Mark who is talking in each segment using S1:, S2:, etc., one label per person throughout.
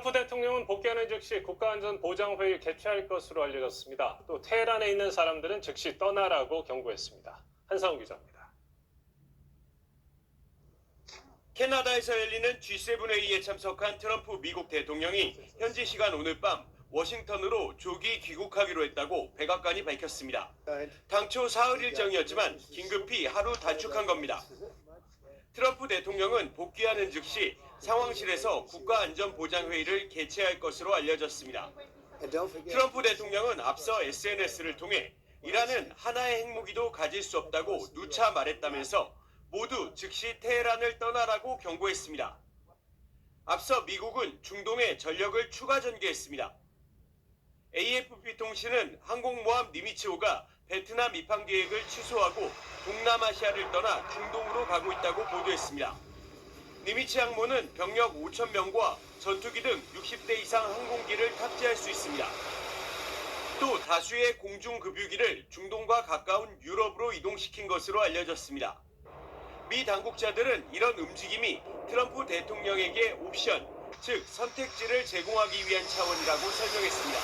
S1: 트럼프 대통령은 복귀하는 즉시 국가안전보장회의 개최할 것으로 알려졌습니다. 또 테헤란에 있는 사람들은 즉시 떠나라고 경고했습니다. 한상훈 기자입니다.
S2: 캐나다에서 열리는 G7 회의에 참석한 트럼프 미국 대통령이 현지 시간 오늘 밤 워싱턴으로 조기 귀국하기로 했다고 백악관이 밝혔습니다. 당초 사흘 일정이었지만 긴급히 하루 단축한 겁니다. 트럼프 대통령은 복귀하는 즉시 상황실에서 국가안전보장회의를 개최할 것으로 알려졌습니다. 트럼프 대통령은 앞서 SNS를 통해 이란은 하나의 핵무기도 가질 수 없다고 누차 말했다면서 모두 즉시 테헤란을 떠나라고 경고했습니다. 앞서 미국은 중동에 전력을 추가 전개했습니다. AFP 통신은 항공모함 니미츠호가 베트남 입항 계획을 취소하고 동남아시아를 떠나 중동으로 가고 있다고 보도했습니다. 니미츠 항모는 병력 5,000명과 전투기 등 60대 이상 항공기를 탑재할 수 있습니다. 또 다수의 공중급유기를 중동과 가까운 유럽으로 이동시킨 것으로 알려졌습니다. 미 당국자들은 이런 움직임이 트럼프 대통령에게 옵션, 즉 선택지를 제공하기 위한 차원이라고 설명했습니다.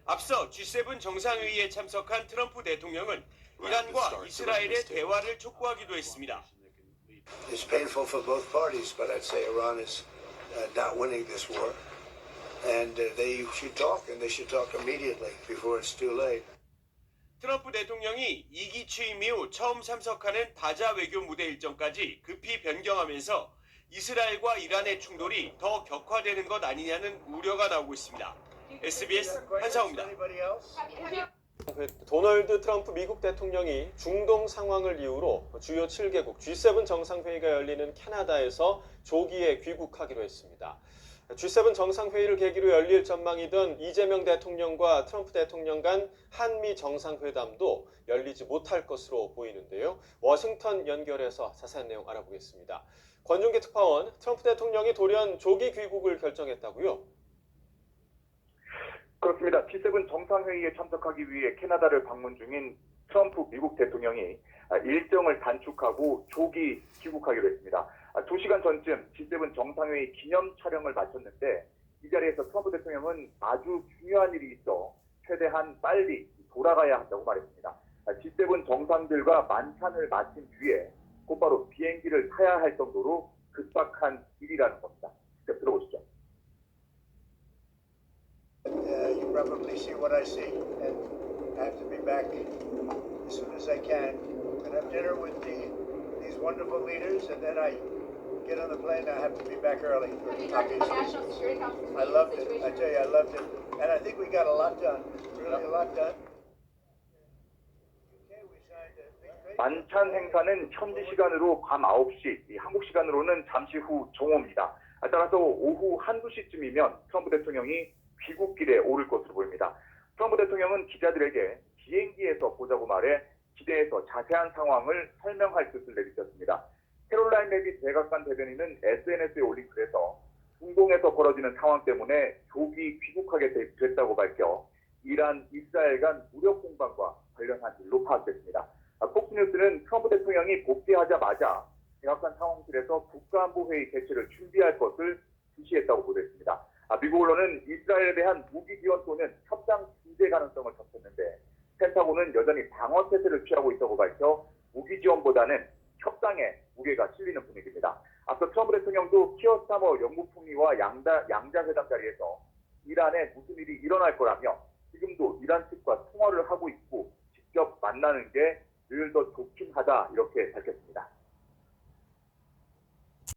S2: 앞서 G7 정상회의에 참석한 트럼프 대통령은 이란과 이스라엘의 대화를 촉구하기도 했습니다.
S3: It's painful for both parties, but I'd say Iran is not winning this war. And they should talk, and they should talk immediately before it's too late.
S2: 트럼프 대통령이 2기 취임 이후 처음 참석하는 바자 외교 무대 일정까지 급히 변경하면서 이스라엘과 이란의 충돌이 더 격화되는 것 아니냐는 우려가 나오고 있습니다. SBS 한상우입니다.
S4: 도널드 트럼프 미국 대통령이 중동 상황을 이유로 주요 7개국 G7 정상회의가 열리는 캐나다에서 조기에 귀국하기로 했습니다. G7 정상회의를 계기로 열릴 전망이던 이재명 대통령과 트럼프 대통령 간 한미 정상회담도 열리지 못할 것으로 보이는데요. 워싱턴 연결해서 자세한 내용 알아보겠습니다. 권준기 특파원, 트럼프 대통령이 돌연 조기 귀국을 결정했다고요?
S5: 그렇습니다. G7 정상회의에 참석하기 위해 캐나다를 방문 중인 트럼프 미국 대통령이 일정을 단축하고 조기 귀국하기로 했습니다. 2시간 전쯤 G7 정상회의 기념 촬영을 마쳤는데 이 자리에서 트럼프 대통령은 아주 중요한 일이 있어 최대한 빨리 돌아가야 한다고 말했습니다. G7 정상들과 만찬을 마친 뒤에 곧바로 비행기를 타야 할 정도로 급박한 일이라는 겁니다. 직접 들어보시죠.
S3: You probably see what I see, and I have to be back as soon as I can and have dinner with these wonderful leaders, and then I get on the plane. I have to be back early. Obviously, I loved it. I tell you, I loved it, and I think we got a lot done. Really, a lot done. Okay, we signed a big trade.
S5: 만찬 행사는 현지 시간으로 밤 9시, 한국 시간으로는 잠시 후 종호입니다. 따라서 오후 1~2시쯤이면 트럼프 대통령이 귀국길에 오를 것으로 보입니다. 트럼프 대통령은 기자들에게 비행기에서 보자고 말해 기대해서 자세한 상황을 설명할 뜻을 내비쳤습니다. 캐롤라인 레빗 백악관 대변인은 SNS에 올린 글에서 중동에서 벌어지는 상황 때문에 조기 귀국하게 됐다고 밝혀 이란, 이스라엘 간 무력 공방과 관련한 일로 파악됐습니다. 폭스뉴스는 트럼프 대통령이 복귀하자마자 백악관 상황실에서 국가안보회의 개최를 준비할 것을 지시했다고 보도했습니다. 미국 언론은 이스라엘에 대한 무기 지원 또는 협상 중재 가능성을 덮쳤는데 펜타곤은 여전히 방어 태세를 취하고 있다고 밝혀 무기 지원보다는 협상에 무게가 실리는 분위기입니다. 앞서 트럼프 대통령도 키어 스타머 영국 총리와 양자 회담 자리에서 이란에 무슨 일이 일어날 거라며 지금도 이란 측과 통화를 하고 있고 직접 만나는 게 늘 더 좋긴 하다 이렇게 밝혔습니다.